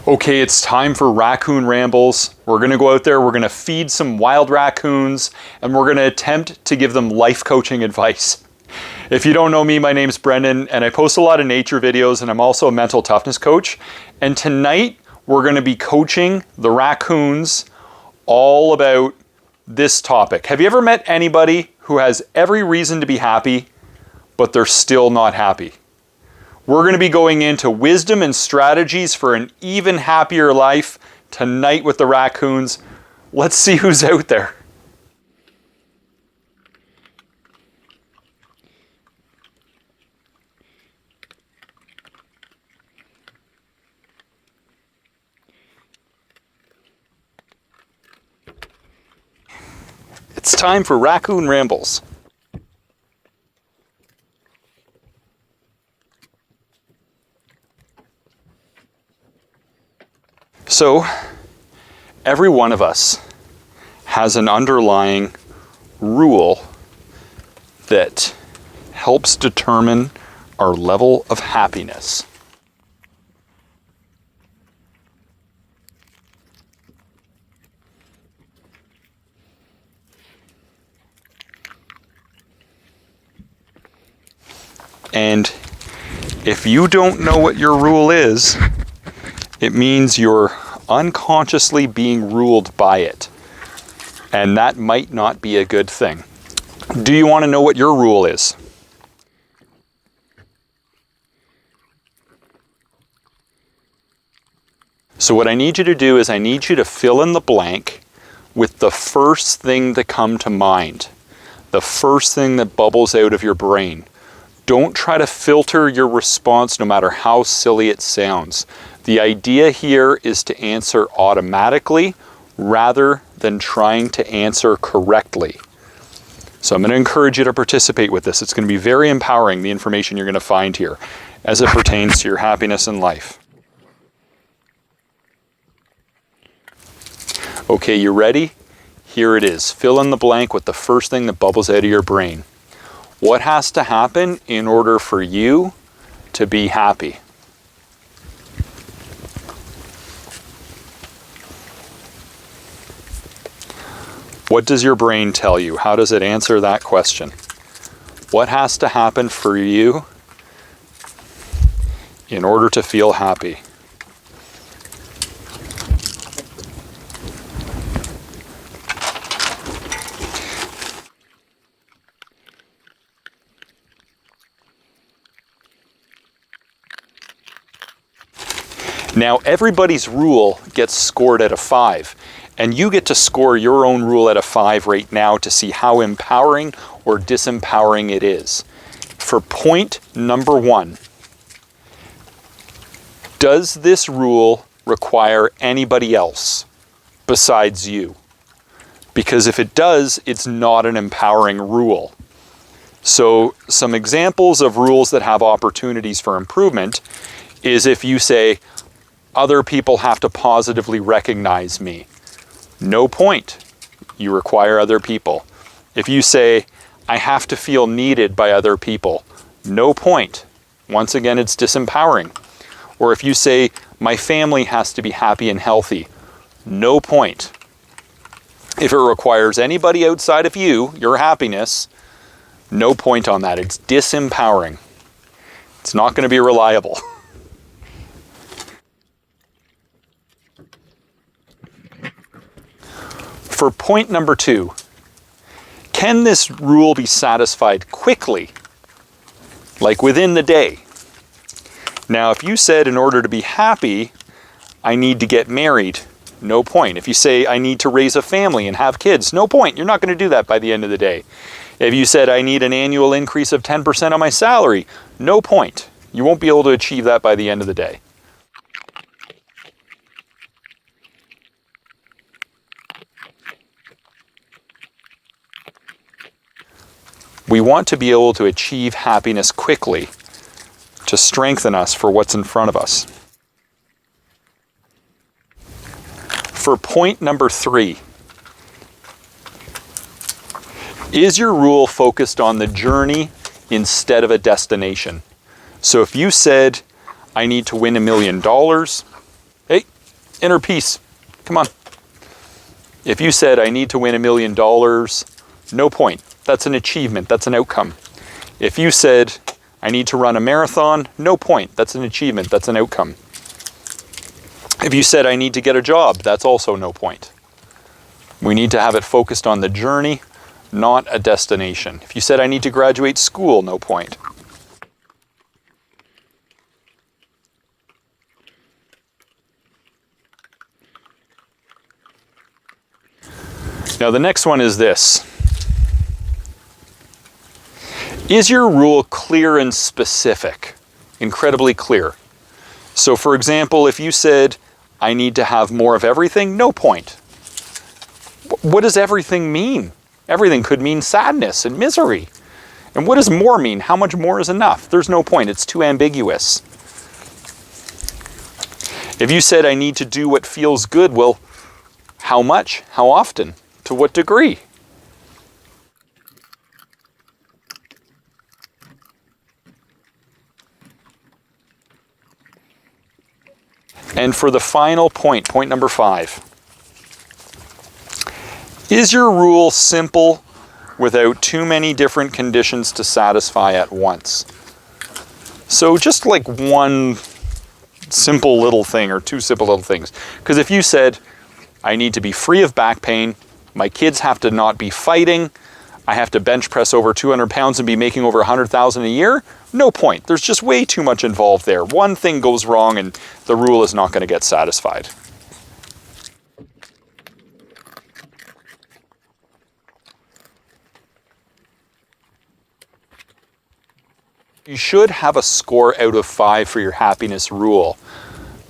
Okay, it's time for Raccoon Rambles. We're gonna go out there, we're gonna feed some wild raccoons, and we're gonna attempt to give them life coaching advice. If you don't know me, my name's Brendan, and I post a lot of nature videos, and I'm also a mental toughness coach. And tonight, we're gonna be coaching the raccoons all about this topic. Have you ever met anybody who has every reason to be happy, but they're still not happy? We're going to be going into wisdom and strategies for an even happier life tonight with the raccoons. Let's see who's out there. It's time for Raccoon Rambles. So, every one of us has an underlying rule that helps determine our level of happiness. And if you don't know what your rule is, it means you're unconsciously being ruled by it. And that might not be a good thing. Do you want to know what your rule is? So what I need you to do is I need you to fill in the blank with the first thing to come to mind. The first thing that bubbles out of your brain. Don't try to filter your response no matter how silly it sounds. The idea here is to answer automatically rather than trying to answer correctly. So I'm going to encourage you to participate with this. It's going to be very empowering, the information you're going to find here as it pertains to your happiness in life. Okay, you ready? Here it is. Fill in the blank with the first thing that bubbles out of your brain. What has to happen in order for you to be happy? What does your brain tell you? How does it answer that question? What has to happen for you in order to feel happy? Now, everybody's rule gets scored at a 5. And you get to score your own rule at a 5 right now to see how empowering or disempowering it is. For point number 1, does this rule require anybody else besides you? Because if it does, it's not an empowering rule. So some examples of rules that have opportunities for improvement is if you say, other people have to positively recognize me. No point. You require other people. If you say, I have to feel needed by other people, no point. Once again, it's disempowering. Or if you say, my family has to be happy and healthy, no point. If it requires anybody outside of you, your happiness, no point on that. It's disempowering. It's not going to be reliable. For point number 2, can this rule be satisfied quickly, like within the day? Now, if you said in order to be happy, I need to get married, no point. If you say I need to raise a family and have kids, no point. You're not going to do that by the end of the day. If you said I need an annual increase of 10% on my salary, no point. You won't be able to achieve that by the end of the day. We want to be able to achieve happiness quickly to strengthen us for what's in front of us. For point number 3, is your rule focused on the journey instead of a destination? So if you said, I need to win $1 million, Hey, inner peace. Come on. If you said, I need to win $1 million, no point. That's an achievement. That's an outcome. If you said, I need to run a marathon, no point. That's an achievement. That's an outcome. If you said, I need to get a job, that's also no point. We need to have it focused on the journey, not a destination. If you said, I need to graduate school, no point. Now the next one is this. Is your rule clear and specific? Incredibly clear. So for example, if you said, I need to have more of everything, no point. What does everything mean? Everything could mean sadness and misery. And what does more mean? How much more is enough? There's no point. It's too ambiguous. If you said, I need to do what feels good, well, how much? How often? To what degree? And for the final point, point number 5. Is your rule simple without too many different conditions to satisfy at once? So just like one simple little thing or two simple little things. Because if you said, I need to be free of back pain, my kids have to not be fighting, I have to bench press over 200 pounds and be making over 100,000 a year, no point. There's just way too much involved there. One thing goes wrong and the rule is not going to get satisfied. You should have a score out of 5 for your happiness rule.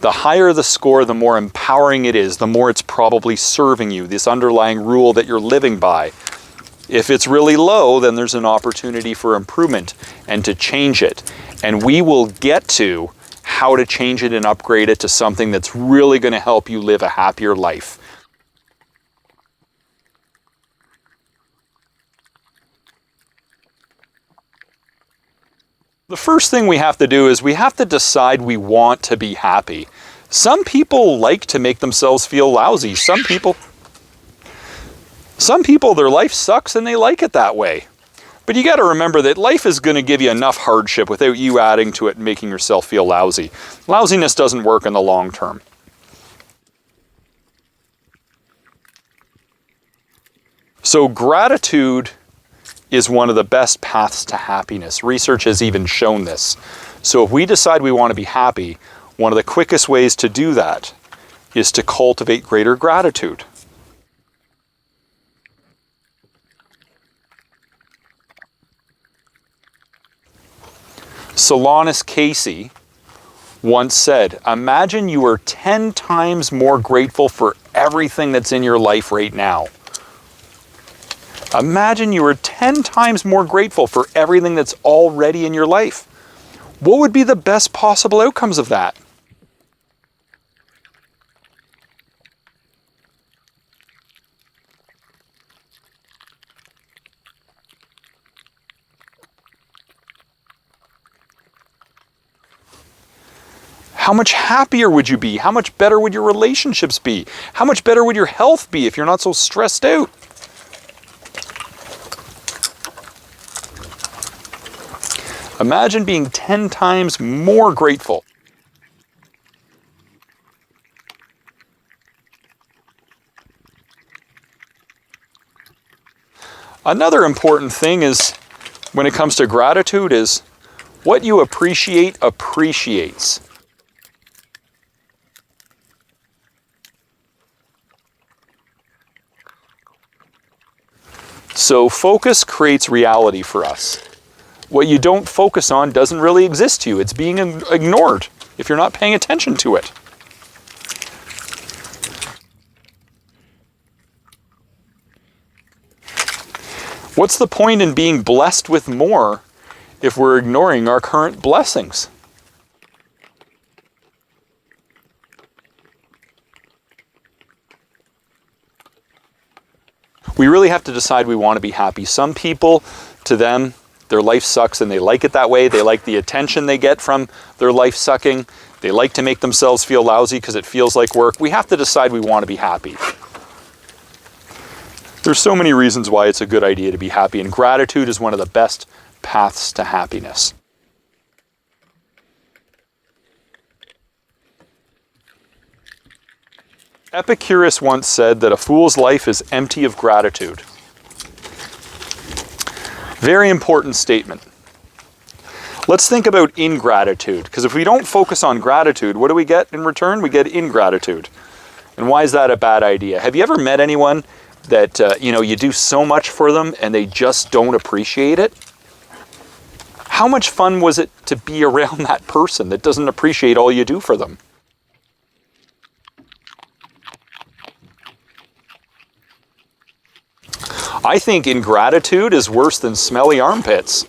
The higher the score, the more empowering it is, the more it's probably serving you, this underlying rule that you're living by. If it's really low, then there's an opportunity for improvement and to change it. And we will get to how to change it and upgrade it to something that's really going to help you live a happier life. The first thing we have to do is we have to decide we want to be happy. Some people like to make themselves feel lousy. Some people, their life sucks and they like it that way. But you got to remember that life is going to give you enough hardship without you adding to it and making yourself feel lousy. Lousiness doesn't work in the long term. So gratitude is one of the best paths to happiness. Research has even shown this. So if we decide we want to be happy, one of the quickest ways to do that is to cultivate greater gratitude. Solanus Casey once said, imagine you are 10 times more grateful for everything that's in your life right now. Imagine you were 10 times more grateful for everything that's already in your life. What would be the best possible outcomes of that? How much happier would you be? How much better would your relationships be? How much better would your health be if you're not so stressed out? Imagine being 10 times more grateful. Another important thing is, when it comes to gratitude, is what you appreciate appreciates. So focus creates reality for us. What you don't focus on doesn't really exist to you. It's being ignored if you're not paying attention to it. What's the point in being blessed with more if we're ignoring our current blessings? We really have to decide we want to be happy. Some people, to them, their life sucks and they like it that way. They like the attention they get from their life sucking. They like to make themselves feel lousy because it feels like work. We have to decide we want to be happy. There's so many reasons why it's a good idea to be happy, and gratitude is one of the best paths to happiness. Epicurus once said that a fool's life is empty of gratitude. Very important statement. Let's think about ingratitude, because if we don't focus on gratitude, what do we get in return? We get ingratitude. And why is that a bad idea? Have you ever met anyone that you do so much for them and they just don't appreciate it? How much fun was it to be around that person that doesn't appreciate all you do for them? I think ingratitude is worse than smelly armpits.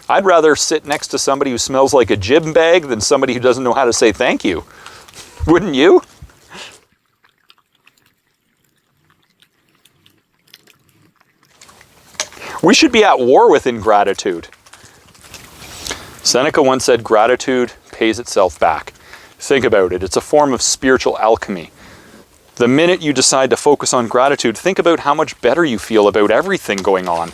I'd rather sit next to somebody who smells like a gym bag than somebody who doesn't know how to say thank you. Wouldn't you? We should be at war with ingratitude. Seneca once said, gratitude pays itself back. Think about it. It's a form of spiritual alchemy. The minute you decide to focus on gratitude, think about how much better you feel about everything going on.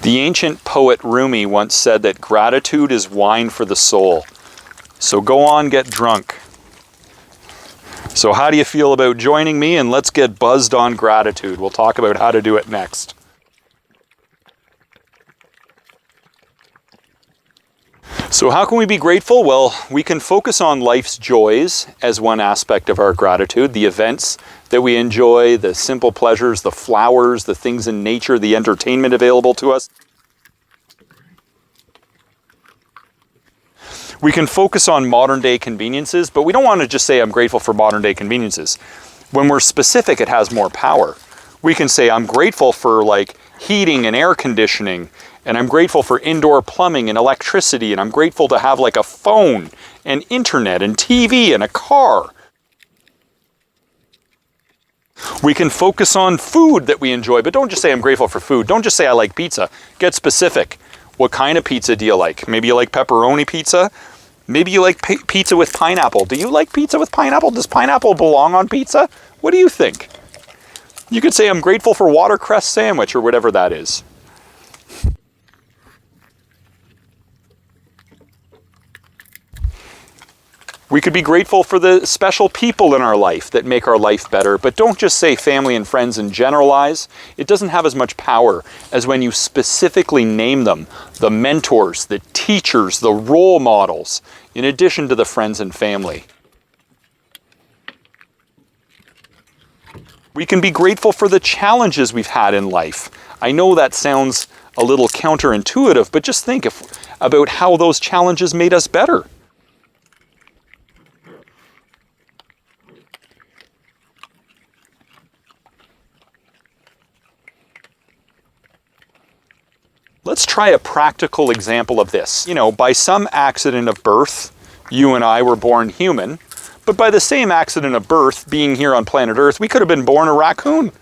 The ancient poet Rumi once said that gratitude is wine for the soul. So go on, get drunk. So how do you feel about joining me? And let's get buzzed on gratitude. We'll talk about how to do it next. So how can we be grateful? Well, we can focus on life's joys as one aspect of our gratitude, the events that we enjoy, the simple pleasures, the flowers, the things in nature, the entertainment available to us. We can focus on modern day conveniences, but we don't want to just say I'm grateful for modern day conveniences. When we're specific, it has more power. We can say I'm grateful for like heating and air conditioning, and I'm grateful for indoor plumbing and electricity, and I'm grateful to have like a phone and internet and TV and a car. We can focus on food that we enjoy, but don't just say I'm grateful for food. Don't just say I like pizza. Get specific. What kind of pizza do you like? Maybe you like pepperoni pizza. Maybe you like pizza with pineapple. Do you like pizza with pineapple? Does pineapple belong on pizza? What do you think? You could say I'm grateful for watercress sandwich or whatever that is. We could be grateful for the special people in our life that make our life better, but don't just say family and friends and generalize. It doesn't have as much power as when you specifically name them, the mentors, the teachers, the role models, in addition to the friends and family. We can be grateful for the challenges we've had in life. I know that sounds a little counterintuitive, but just think about how those challenges made us better. Let's try a practical example of this. By some accident of birth, you and I were born human, but by the same accident of birth, being here on planet Earth, we could have been born a raccoon,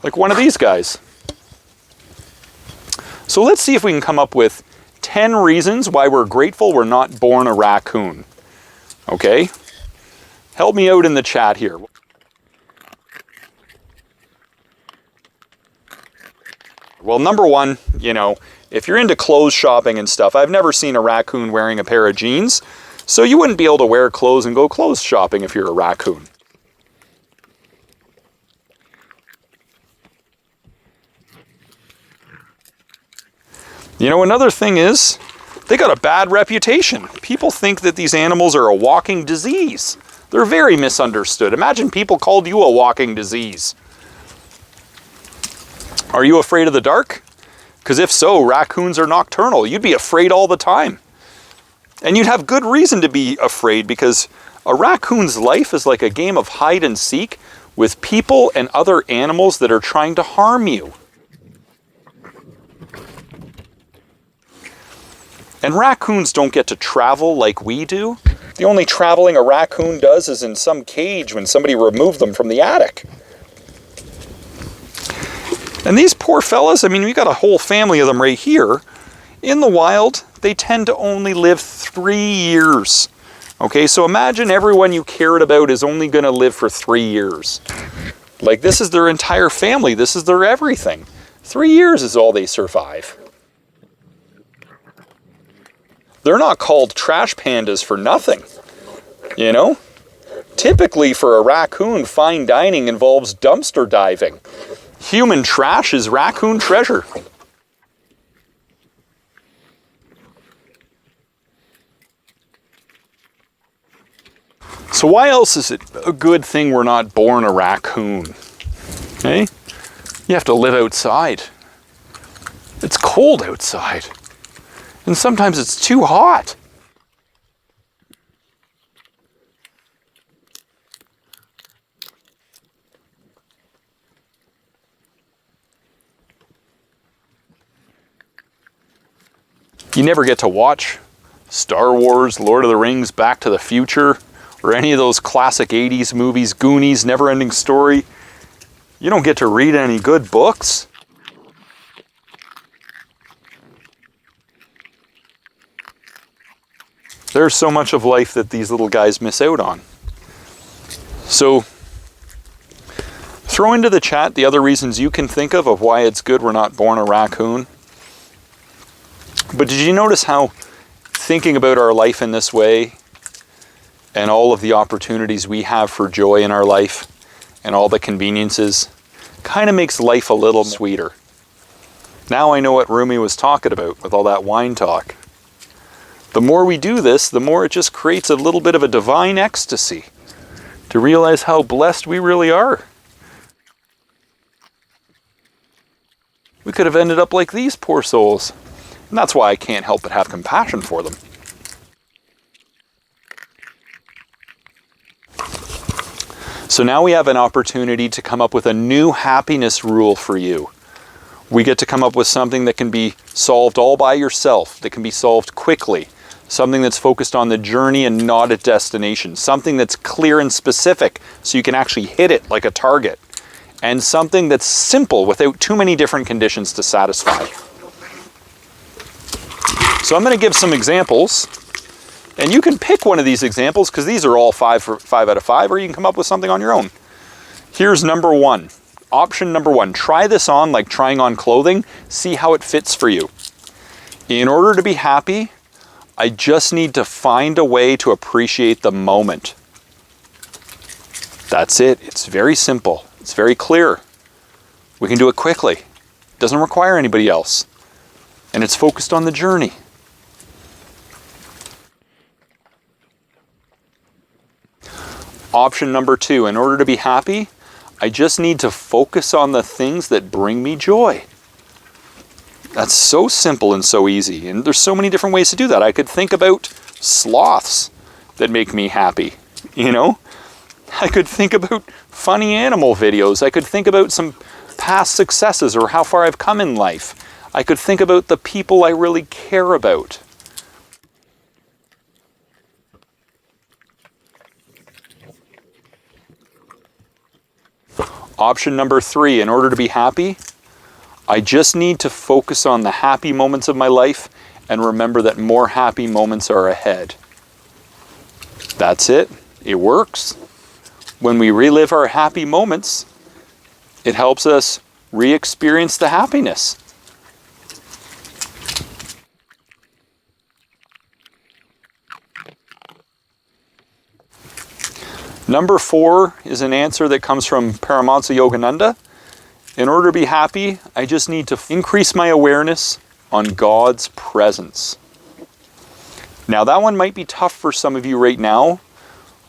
like one of these guys. So let's see if we can come up with 10 reasons why we're grateful we're not born a raccoon. Okay? Help me out in the chat here. Well, number one, if you're into clothes shopping and stuff, I've never seen a raccoon wearing a pair of jeans, so you wouldn't be able to wear clothes and go clothes shopping if you're a raccoon. Another thing is, they got a bad reputation. People think that these animals are a walking disease. They're very misunderstood. Imagine people called you a walking disease. Are you afraid of the dark? Because if so, raccoons are nocturnal. You'd be afraid all the time. And you'd have good reason to be afraid, because a raccoon's life is like a game of hide and seek with people and other animals that are trying to harm you. And raccoons don't get to travel like we do. The only traveling a raccoon does is in some cage when somebody removed them from the attic. And these poor fellas, I mean, we got a whole family of them right here. In the wild, they tend to only live 3 years. Okay, so imagine everyone you cared about is only going to live for 3 years. Like, this is their entire family. This is their everything. 3 years is all they survive. They're not called trash pandas for nothing, you know? Typically, for a raccoon, fine dining involves dumpster diving. Human trash is raccoon treasure. So why else is it a good thing we're not born a raccoon? Okay? You have to live outside. It's cold outside. And sometimes it's too hot. You never get to watch Star Wars, Lord of the Rings, Back to the Future, or any of those classic 80s movies, Goonies, Never-Ending Story. You don't get to read any good books. There's so much of life that these little guys miss out on. So, throw into the chat the other reasons you can think of why it's good we're not born a raccoon. But did you notice how thinking about our life in this way and all of the opportunities we have for joy in our life and all the conveniences kind of makes life a little sweeter? Now I know what Rumi was talking about with all that wine talk. The more we do this, the more it just creates a little bit of a divine ecstasy to realize how blessed we really are. We could have ended up like these poor souls. And that's why I can't help but have compassion for them. So now we have an opportunity to come up with a new happiness rule for you. We get to come up with something that can be solved all by yourself, that can be solved quickly, something that's focused on the journey and not a destination, something that's clear and specific so you can actually hit it like a target, and something that's simple without too many different conditions to satisfy. So I'm going to give some examples, and you can pick one of these examples because these are all 5 out of 5, or you can come up with something on your own. Here's number 1. Option number 1. Try this on like trying on clothing. See how it fits for you. In order to be happy, I just need to find a way to appreciate the moment. That's it. It's very simple. It's very clear. We can do it quickly. It doesn't require anybody else. And it's focused on the journey. Option number 2, in order to be happy, I just need to focus on the things that bring me joy. That's so simple and so easy, and there's so many different ways to do that. I could think about sloths that make me happy, you know? I could think about funny animal videos. I could think about some past successes or how far I've come in life. I could think about the people I really care about. Option number 3, in order to be happy, I just need to focus on the happy moments of my life and remember that more happy moments are ahead. That's it. It works. When we relive our happy moments, it helps us re-experience the happiness. Number 4 is an answer that comes from Paramahansa Yogananda. In order to be happy, I just need to increase my awareness on God's presence. Now that one might be tough for some of you right now,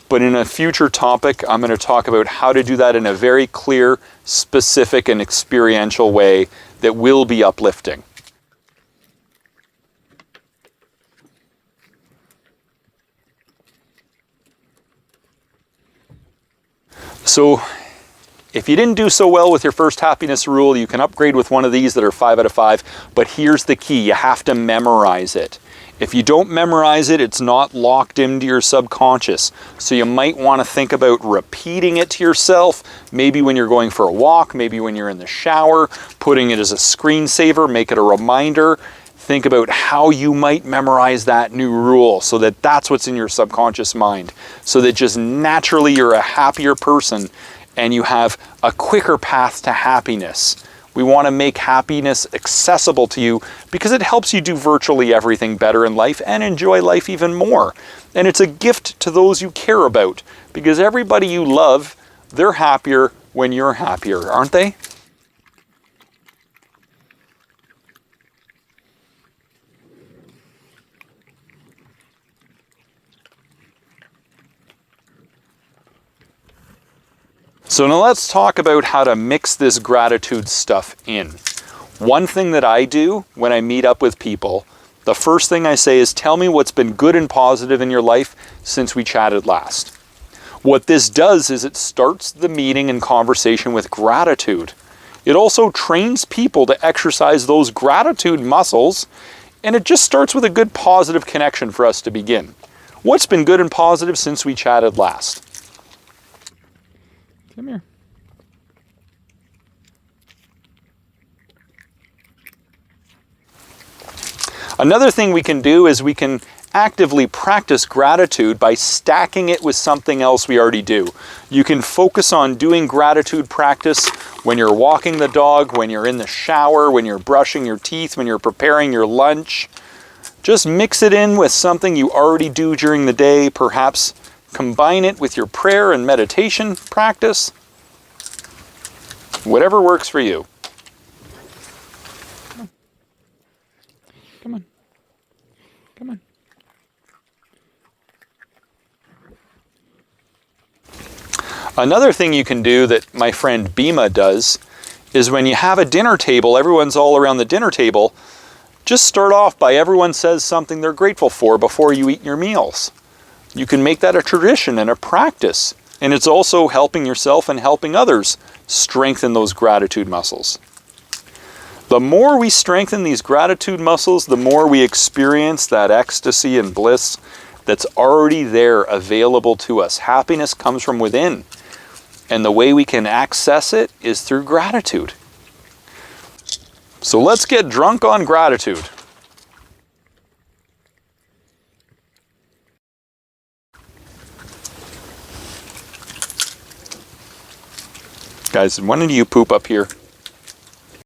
but in a future topic, I'm going to talk about how to do that in a very clear, specific, and experiential way that will be uplifting. So, if you didn't do so well with your first happiness rule, you can upgrade with one of these that are 5 out of 5, but here's the key, you have to memorize it. If you don't memorize it, it's not locked into your subconscious. So you might want to think about repeating it to yourself, maybe when you're going for a walk, maybe when you're in the shower, putting it as a screensaver, make it a reminder. Think about how you might memorize that new rule so that that's what's in your subconscious mind. So that just naturally you're a happier person and you have a quicker path to happiness. We want to make happiness accessible to you because it helps you do virtually everything better in life and enjoy life even more. And it's a gift to those you care about because everybody you love, they're happier when you're happier, aren't they? So now let's talk about how to mix this gratitude stuff in. One thing that I do when I meet up with people, the first thing I say is, tell me what's been good and positive in your life since we chatted last. What this does is it starts the meeting and conversation with gratitude. It also trains people to exercise those gratitude muscles, and it just starts with a good positive connection for us to begin. What's been good and positive since we chatted last? Come here. Another thing we can do is we can actively practice gratitude by stacking it with something else we already do. You can focus on doing gratitude practice when you're walking the dog, when you're in the shower, when you're brushing your teeth, when you're preparing your lunch. Just mix it in with something you already do during the day, perhaps combine it with your prayer and meditation practice. Whatever works for you. Come on. Come on. Another thing you can do that my friend Bima does is when you have a dinner table, everyone's all around the dinner table, just start off by everyone says something they're grateful for before you eat your meals. You can make that a tradition and a practice. And it's also helping yourself and helping others strengthen those gratitude muscles. The more we strengthen these gratitude muscles, the more we experience that ecstasy and bliss that's already there available to us. Happiness comes from within. And the way we can access it is through gratitude. So let's get drunk on gratitude. Guys, when did you poop up here?